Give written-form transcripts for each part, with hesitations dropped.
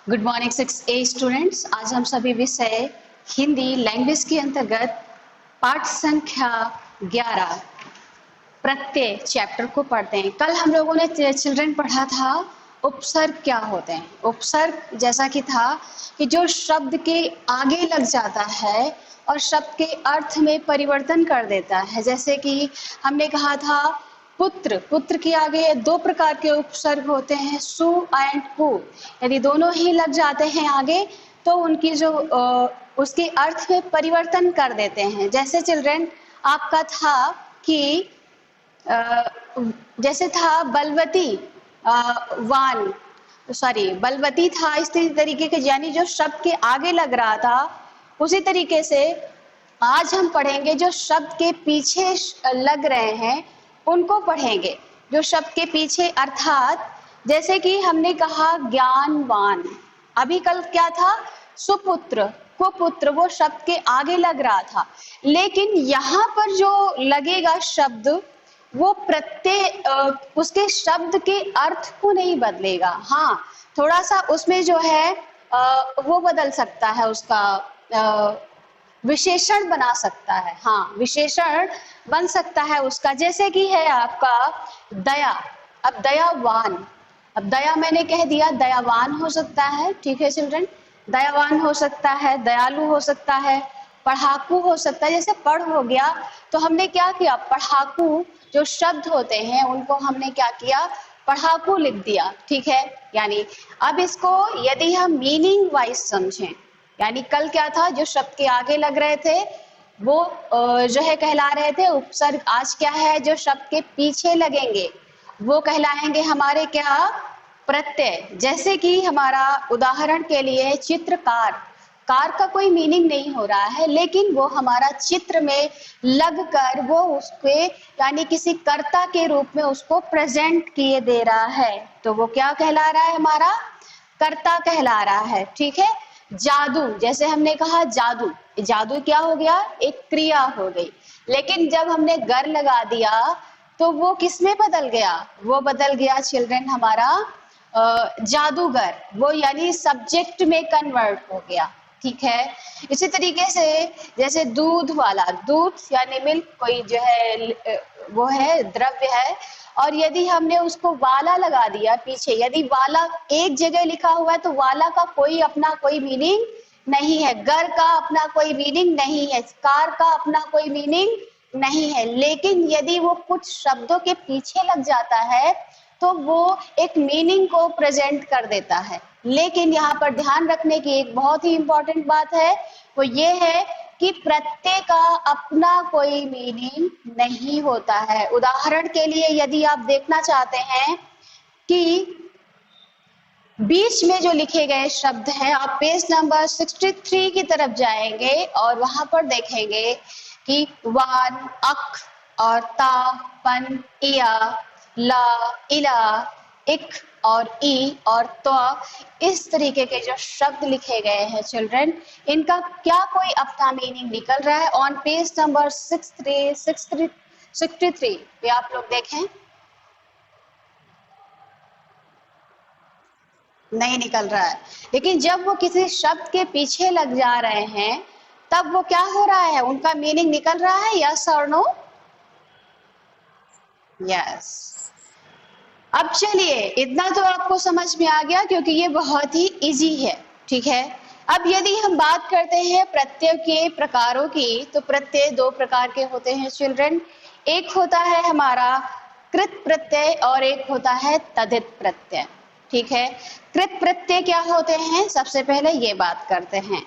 Good morning 6A students. आज हम सभी विषय हिंदी लैंग्वेज के अंतर्गत पाठ संख्या 11 प्रत्यय चैप्टर को पढ़ते हैं। कल हम लोगों ने चिल्ड्रन पढ़ा था उपसर्ग क्या होते हैं। उपसर्ग जैसा कि था कि जो शब्द के आगे लग जाता है और शब्द के अर्थ में परिवर्तन कर देता है। जैसे कि हमने कहा था पुत्र, पुत्र के आगे दो प्रकार के उपसर्ग होते हैं, सु एंड हु। यदि दोनों ही लग जाते हैं आगे तो उनकी जो उसके अर्थ में परिवर्तन कर देते हैं। जैसे चिल्ड्रन आपका था कि जैसे था बलवती, वान बलवती था, इस तरीके के, यानी जो शब्द के आगे लग रहा था उसी तरीके से आज हम पढ़ेंगे जो शब्द के पीछे लग रहे हैं उनको पढ़ेंगे। जो शब्द के पीछे, अर्थात जैसे कि हमने कहा ज्ञानवान, अभी कल क्या था सुपुत्र, कुपुत्र, वो शब्द के आगे लग रहा था। लेकिन यहाँ पर जो लगेगा शब्द वो प्रत्यय उसके शब्द के अर्थ को नहीं बदलेगा। हाँ, थोड़ा सा उसमें जो है वो बदल सकता है, उसका विशेषण बना सकता है। हाँ, विशेषण बन सकता है उसका। जैसे कि है आपका दया, अब दयावान, अब दया मैंने कह दिया, दयावान हो सकता है। ठीक है चिल्ड्रन, दयावान हो सकता है, दयालु हो सकता है, पढ़ाकू हो सकता है। जैसे पढ़ हो गया तो हमने क्या किया, पढ़ाकू जो शब्द होते हैं उनको हमने क्या किया, पढ़ाकू लिख दिया। ठीक है, यानी अब इसको यदि हम मीनिंग वाइज समझें, यानी कल क्या था, जो शब्द के आगे लग रहे थे वो जो है कहला रहे थे उपसर्ग। आज क्या है, जो शब्द के पीछे लगेंगे वो कहलाएंगे हमारे क्या, प्रत्यय। जैसे कि हमारा उदाहरण के लिए चित्रकार, कार का कोई मीनिंग नहीं हो रहा है लेकिन वो हमारा चित्र में लगकर वो उसके यानी किसी कर्ता के रूप में उसको प्रेजेंट किए दे रहा है, तो वो क्या कहला रहा है, हमारा कर्ता कहला रहा है। ठीक है, जादू, जैसे हमने कहा जादू, जादू क्या हो गया, एक क्रिया हो गई। लेकिन जब हमने गर लगा दिया तो वो किसमें बदल गया, वो बदल गया चिल्ड्रन हमारा जादूगर, वो यानी सब्जेक्ट में कन्वर्ट हो गया। ठीक है, इसी तरीके से जैसे दूध वाला, दूध यानी मिल्क, कोई जो है वो है द्रव्य है, और यदि हमने उसको वाला लगा दिया पीछे, यदि वाला एक जगह लिखा हुआ है तो वाला का कोई अपना कोई मीनिंग नहीं है, गर का अपना कोई मीनिंग नहीं है, कार का अपना कोई मीनिंग नहीं है। लेकिन यदि वो कुछ शब्दों के पीछे लग जाता है तो वो एक मीनिंग को प्रेजेंट कर देता है। लेकिन यहाँ पर ध्यान रखने की एक बहुत ही इंपॉर्टेंट बात है, वो ये है कि प्रत्यय का अपना कोई मीनिंग नहीं होता है। उदाहरण के लिए यदि आप देखना चाहते हैं कि बीच में जो लिखे गए शब्द हैं, आप पेज नंबर 63 की तरफ जाएंगे और वहां पर देखेंगे कि वान, अक और ता, पन, इया, ला, इला, इक और ई और तो, इस तरीके के जो शब्द लिखे गए हैं चिल्ड्रन, इनका क्या कोई अपना मीनिंग निकल रहा है। ऑन पेज नंबर 63 पे आप लोग देखें, नहीं निकल रहा है। लेकिन जब वो किसी शब्द के पीछे लग जा रहे हैं तब वो क्या हो रहा है, उनका मीनिंग निकल रहा है। यस और नो? यस। अब चलिए, इतना तो आपको समझ में आ गया क्योंकि ये बहुत ही इजी है। ठीक है, अब यदि हम बात करते हैं प्रत्यय के प्रकारों की, तो प्रत्यय दो प्रकार के होते हैं चिल्ड्रन। एक होता है हमारा कृत प्रत्यय और एक होता है तद्धित प्रत्यय। ठीक है, कृत प्रत्यय क्या होते हैं, सबसे पहले ये बात करते हैं।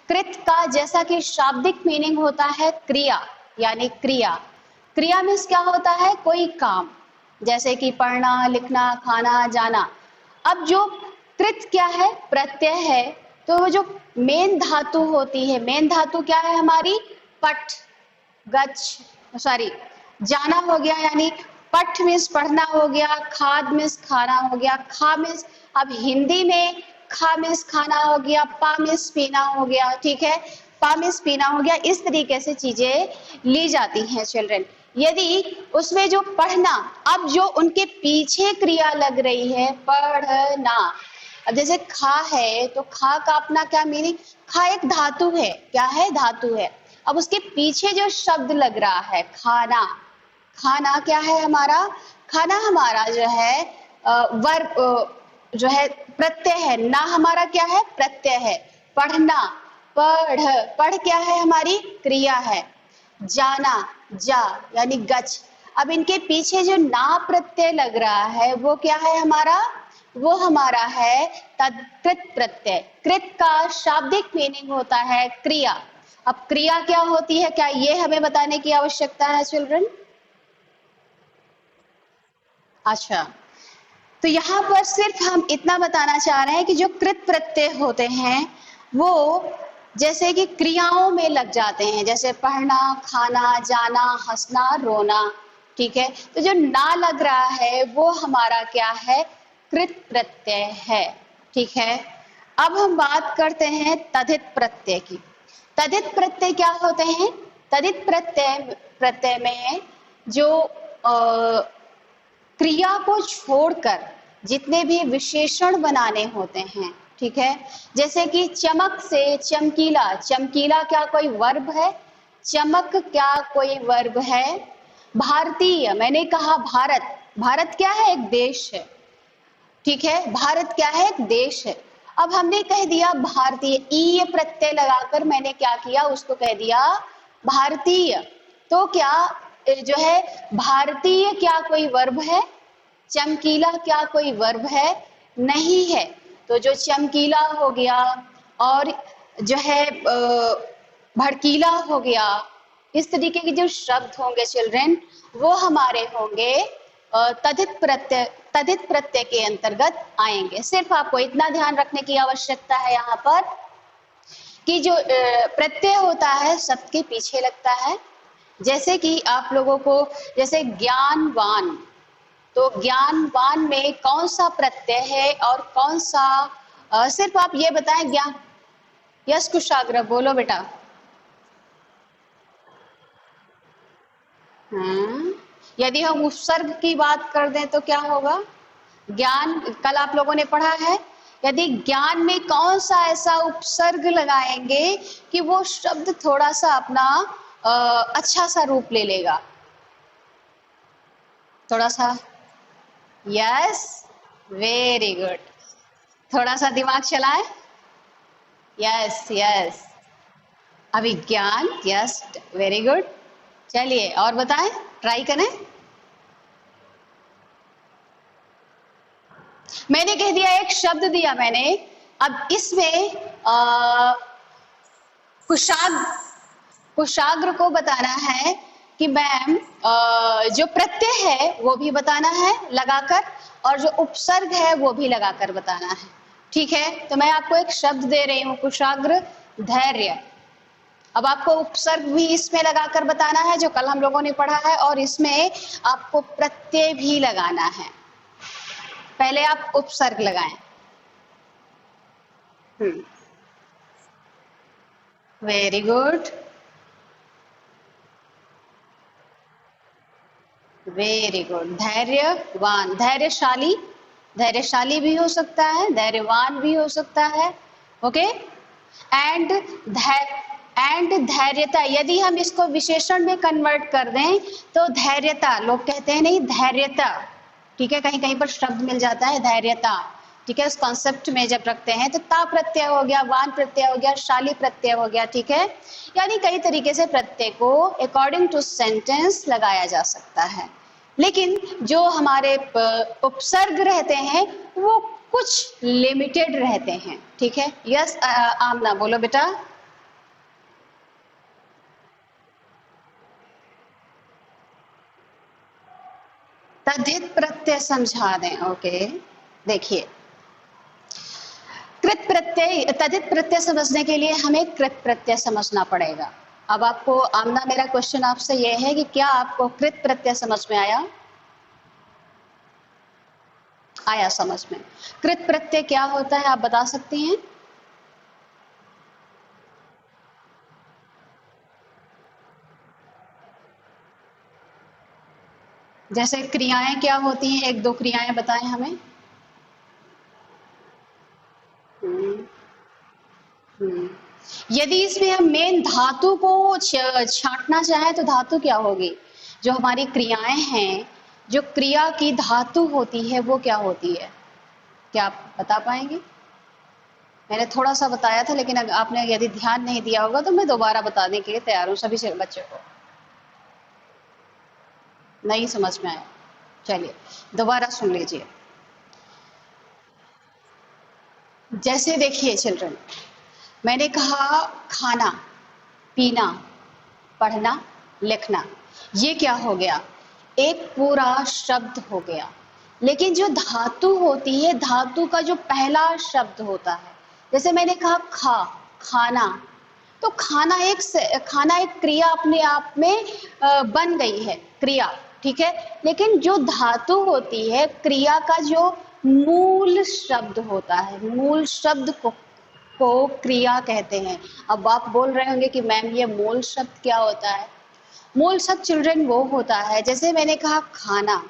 कृत का जैसा कि शाब्दिक मीनिंग होता है क्रिया, यानी क्रिया। क्रिया मीन्स क्या होता है, कोई काम, जैसे कि पढ़ना, लिखना, खाना, जाना। अब जो कृत क्या है, प्रत्यय है, तो वो जो मेन धातु होती है, मेन धातु क्या है हमारी, पठ, जाना हो गया, यानी पठ मीन्स पढ़ना हो गया, खाद मीन्स खाना हो गया, खा मीन्स, अब हिंदी में खा मीन्स खाना हो गया, पा मीन्स पीना हो गया। ठीक है, पा मीन्स पीना हो गया। इस तरीके से चीजें ली जाती हैं चिल्ड्रन। यदि उसमें जो पढ़ना, अब जो उनके पीछे क्रिया लग रही है पढ़ना, अब जैसे खा है तो खा का अपना क्या मीनिंग, खा एक धातु है, क्या है, धातु है। अब उसके पीछे जो शब्द लग रहा है खाना, खाना क्या है हमारा, खाना हमारा जो है वर्ब जो है प्रत्यय है, ना हमारा क्या है, प्रत्यय है। पढ़ना, पढ़, पढ़ क्या है हमारी क्रिया है। जाना, जा यानी गच। अब इनके पीछे जो ना प्रत्यय लग रहा है वो क्या है हमारा, वो हमारा है तत्कृत प्रत्यय। कृत का शाब्दिक मीनिंग होता है क्रिया। अब क्रिया क्या होती है, क्या ये हमें बताने की आवश्यकता है चिल्ड्रन? अच्छा, तो यहाँ पर सिर्फ हम इतना बताना चाह रहे हैं कि जो कृत प्रत्यय होते हैं वो जैसे कि क्रियाओं में लग जाते हैं, जैसे पढ़ना, खाना, जाना, हंसना, रोना, ठीक है। तो जो ना लग रहा है वो हमारा क्या है, कृत प्रत्यय है, ठीक है। अब हम बात करते हैं तद्धित प्रत्यय की। तद्धित प्रत्यय क्या होते हैं, तद्धित प्रत्यय प्रत्यय में जो क्रिया को छोड़कर जितने भी विशेषण बनाने होते हैं, ठीक है। जैसे कि चमक से चमकीला, चमकीला क्या कोई वर्ब है, चमक क्या कोई वर्ब है। भारतीय, मैंने कहा भारत, भारत क्या है, एक देश है, ठीक है, भारत क्या है, एक देश है। अब हमने कह दिया भारतीय, ई प्रत्यय लगाकर मैंने क्या किया, उसको कह दिया भारतीय। तो क्या जो है भारतीय क्या कोई वर्ब है, चमकीला क्या कोई वर्ब है, नहीं है। तो जो चमकीला हो गया और जो है भड़कीला हो गया, इस तरीके के जो शब्द होंगे चिल्ड्रन वो हमारे होंगे तद्धित प्रत्यय के अंतर्गत आएंगे। सिर्फ आपको इतना ध्यान रखने की आवश्यकता है यहाँ पर कि जो प्रत्यय होता है शब्द के पीछे लगता है। जैसे कि आप लोगों को जैसे ज्ञानवान, तो ज्ञानवान में कौन सा प्रत्यय है और कौन सा सिर्फ आप ये बताएं ज्ञान। यस कुशाग्र बोलो बेटा। यदि हम उपसर्ग की बात कर दें तो क्या होगा, ज्ञान कल आप लोगों ने पढ़ा है, यदि ज्ञान में कौन सा ऐसा उपसर्ग लगाएंगे कि वो शब्द थोड़ा सा अपना अच्छा सा रूप ले लेगा, थोड़ा सा। यस, वेरी गुड, थोड़ा सा दिमाग चलाएं। यस यस, अभिज्ञान, यस, वेरी गुड। चलिए और बताएं, ट्राई करें। मैंने कह दिया, एक शब्द दिया मैंने, अब इसमें कुशाग्र, कुशाग्र को बताना है कि मैम जो प्रत्यय है वो भी बताना है लगाकर और जो उपसर्ग है वो भी लगाकर बताना है, ठीक है। तो मैं आपको एक शब्द दे रही हूँ कुशाग्र, धैर्य। अब आपको उपसर्ग भी इसमें लगाकर बताना है जो कल हम लोगों ने पढ़ा है, और इसमें आपको प्रत्यय भी लगाना है। पहले आप उपसर्ग लगाएं। Very good, very good. धैर्यवान, धैर्यशाली, धैर्यशाली भी हो सकता है, धैर्यवान भी हो सकता है, ओके। एंड धैर्यता, यदि हम इसको विशेषण में कन्वर्ट कर दें तो धैर्यता, लोग कहते हैं नहीं धैर्यता, ठीक है, कहीं कहीं पर शब्द मिल जाता है धैर्यता, ठीक है। इस कॉन्सेप्ट में जब रखते हैं तो ता प्रत्यय हो गया, वान प्रत्यय हो गया, शाली प्रत्यय हो गया, ठीक है। यानी कई तरीके से प्रत्यय को अकॉर्डिंग टू सेंटेंस लगाया जा सकता है, लेकिन जो हमारे उपसर्ग रहते हैं वो कुछ लिमिटेड रहते हैं, ठीक है। यस आमना बोलो बेटा। तद्धित प्रत्यय समझा दें, ओके। देखिए, कृत प्रत्यय, तद्धित प्रत्यय समझने के लिए हमें कृत प्रत्यय समझना पड़ेगा। अब आपको आमना, मेरा क्वेश्चन आपसे यह है कि क्या आपको कृत प्रत्यय समझ में आया? आया समझ में। कृत प्रत्यय क्या होता है आप बता सकती हैं? जैसे क्रियाएं क्या होती हैं, एक दो क्रियाएं बताएं हमें। हम्म, हम्म। यदि इसमें हम मेन धातु को छांटना चाहें तो धातु क्या होगी? जो हमारी क्रियाएं हैं, जो क्रिया की धातु होती है वो क्या होती है? क्या आप बता पाएंगे? मैंने थोड़ा सा बताया था, लेकिन अगर आपने यदि ध्यान नहीं दिया होगा तो मैं दोबारा बताने के लिए तैयार हूँ सभी से बच्चों को। नहीं समझ में आया? चलिए दोबारा सुन लीजिए। जैसे देखिए चिल्ड्रन, मैंने कहा खाना, पीना, पढ़ना, लिखना, ये क्या हो गया? एक पूरा शब्द हो गया। लेकिन जो धातु होती है, धातु का जो पहला शब्द होता है, जैसे मैंने कहा खाना, तो खाना एक क्रिया अपने आप में बन गई है, क्रिया, ठीक है। लेकिन जो धातु होती है, क्रिया का जो मूल शब्द होता है, मूल शब्द को क्रिया कहते हैं। अब आप बोल रहे होंगे कि मैम ये मूल शब्द क्या होता है? मूल शब्द चिल्ड्रन वो होता है, जैसे मैंने कहा खाना,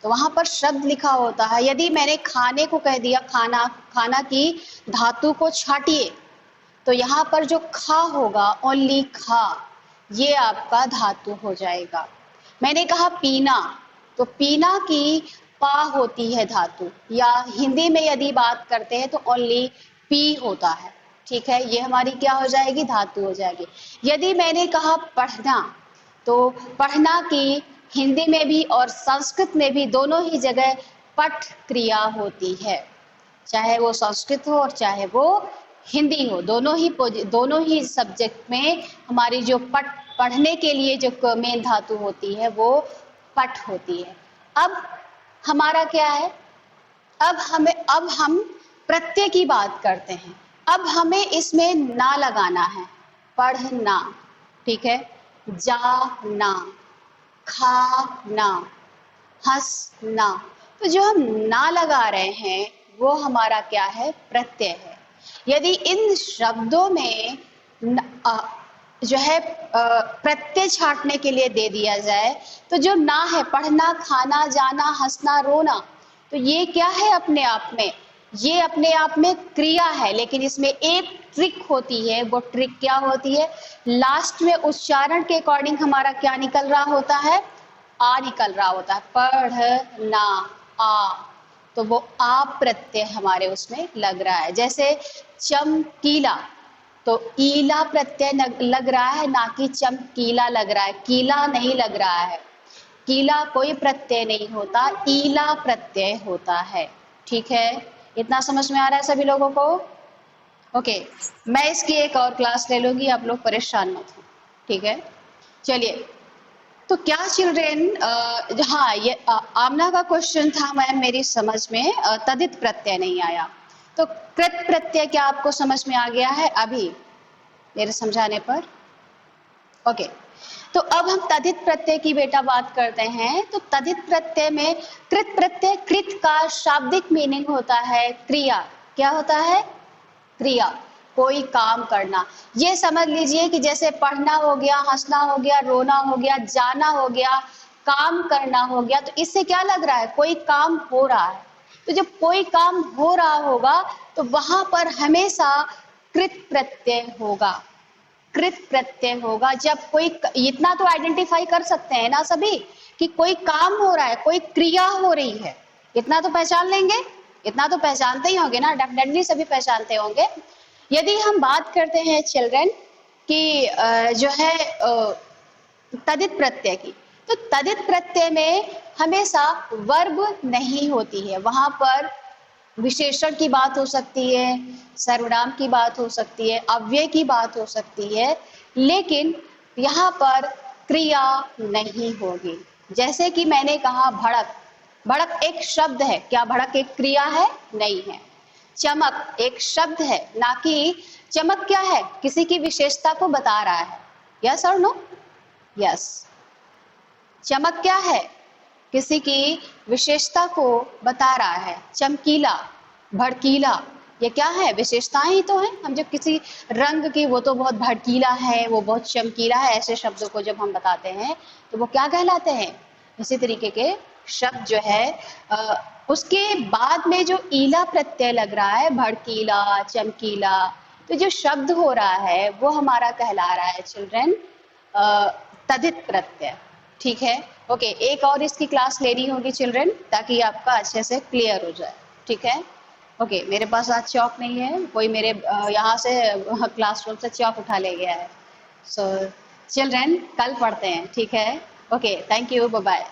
तो वहां पर शब्द लिखा होता है। यदि मैंने खाने को कह दिया खाना, खाना की धातु को छाटिए, तो यहाँ पर जो खा होगा, ओनली खा, ये आपका धातु हो जाएगा। मैंने कहा पीना, तो पीना की पा होती है धातु, या हिंदी में यदि बात करते हैं तो ओनली पी होता है, ठीक है। ये हमारी क्या हो जाएगी? धातु हो जाएगी। यदि मैंने कहा पढ़ना, तो पढ़ना की हिंदी में भी और संस्कृत में भी दोनों ही जगह पठ क्रिया होती है, चाहे वो संस्कृत हो और चाहे वो हिंदी हो, दोनों ही सब्जेक्ट में हमारी जो पढ़ने के लिए जो मेन धातु होती है वो पठ होती है। अब हमारा क्या है? अब हम प्रत्यय की बात करते हैं। अब हमें इसमें ना लगाना है, पढ़ना, ठीक है, जाना, खाना, हंसना। तो जो हम ना लगा रहे हैं वो हमारा क्या है? प्रत्यय है। यदि इन शब्दों में जो है प्रत्यय छाटने के लिए दे दिया जाए, तो जो ना है, पढ़ना, खाना, जाना, हंसना, रोना, तो ये क्या है? अपने आप में ये अपने आप में क्रिया है। लेकिन इसमें एक ट्रिक होती है। वो ट्रिक क्या होती है? लास्ट में उच्चारण के अकॉर्डिंग हमारा क्या निकल रहा होता है? आ निकल रहा होता है। पढ़ना, आ, तो वो आ प्रत्यय हमारे उसमें लग रहा है। जैसे चमकीला, तो ईला प्रत्यय लग रहा है, ना कि चमकीला लग रहा है। कीला नहीं लग रहा है, कीला कोई प्रत्यय नहीं होता, ईला प्रत्यय होता है, ठीक है। इतना समझ में आ रहा है सभी लोगों को? ओके, मैं इसकी एक और क्लास ले लूंगी, आप लोग परेशान मत हो, ठीक है। चलिए, तो क्या चिल्ड्रेन, हाँ, ये आमना का क्वेश्चन था मैम मेरी समझ में, तदित प्रत्यय नहीं आया। तो कृत प्रत्यय क्या आपको समझ में आ गया है अभी मेरे समझाने पर? ओके, तो अब हम तदित प्रत्यय की बेटा बात करते हैं। तो तदित प्रत्यय में कृत प्रत्यय, कृत का शाब्दिक मीनिंग होता है क्रिया। क्या होता है? क्रिया, कोई काम करना। ये समझ लीजिए कि जैसे पढ़ना हो गया, हंसना हो गया, रोना हो गया, जाना हो गया, काम करना हो गया, तो इससे क्या लग रहा है? कोई काम हो रहा है। तो जब कोई काम हो रहा होगा तो वहां पर हमेशा कृत प्रत्यय होगा, कृत प्रत्यय होगा। जब कोई, इतना तो आइडेंटिफाई कर सकते हैं ना सभी कि कोई काम हो रहा है, कोई क्रिया हो रही है, इतना तो पहचान लेंगे, इतना तो पहचानते ही होंगे ना, डेफिनेटली सभी पहचानते होंगे। यदि हम बात करते हैं चिल्ड्रन कि जो है तदित प्रत्यय की, तो तदित प्रत्यय में हमेशा वर्ब नहीं होती है। वहां पर विशेषण की बात हो सकती है, सर्वनाम की बात हो सकती है, अव्यय की बात हो सकती है, लेकिन यहाँ पर क्रिया नहीं होगी। जैसे कि मैंने कहा भड़क, भड़क एक शब्द है, क्या भड़क एक क्रिया है? नहीं है। चमक एक शब्द है, ना कि चमक क्या है? किसी की विशेषता को बता रहा है। यस और नो? यस। चमक क्या है? किसी की विशेषता को बता रहा है। चमकीला, भड़कीला, ये क्या है? विशेषताएं ही तो हैं। हम जब किसी रंग की, वो तो बहुत भड़कीला है, वो बहुत चमकीला है, ऐसे शब्दों को जब हम बताते हैं तो वो क्या कहलाते हैं? इसी तरीके के शब्द जो है उसके बाद में जो ईला प्रत्यय लग रहा है, भड़कीला, चमकीला, तो जो शब्द हो रहा है वो हमारा कहला रहा है चिल्ड्रन तद्धित प्रत्यय। ठीक है, ओके। एक और इसकी क्लास लेनी होगी चिल्ड्रन, ताकि आपका अच्छे से क्लियर हो जाए। ठीक है, ओके। मेरे पास आज चौक नहीं है, कोई मेरे यहाँ से क्लासरूम से चौक उठा ले गया है। सो चिल्ड्रन कल पढ़ते हैं, ठीक है। Okay, thank you, bye bye.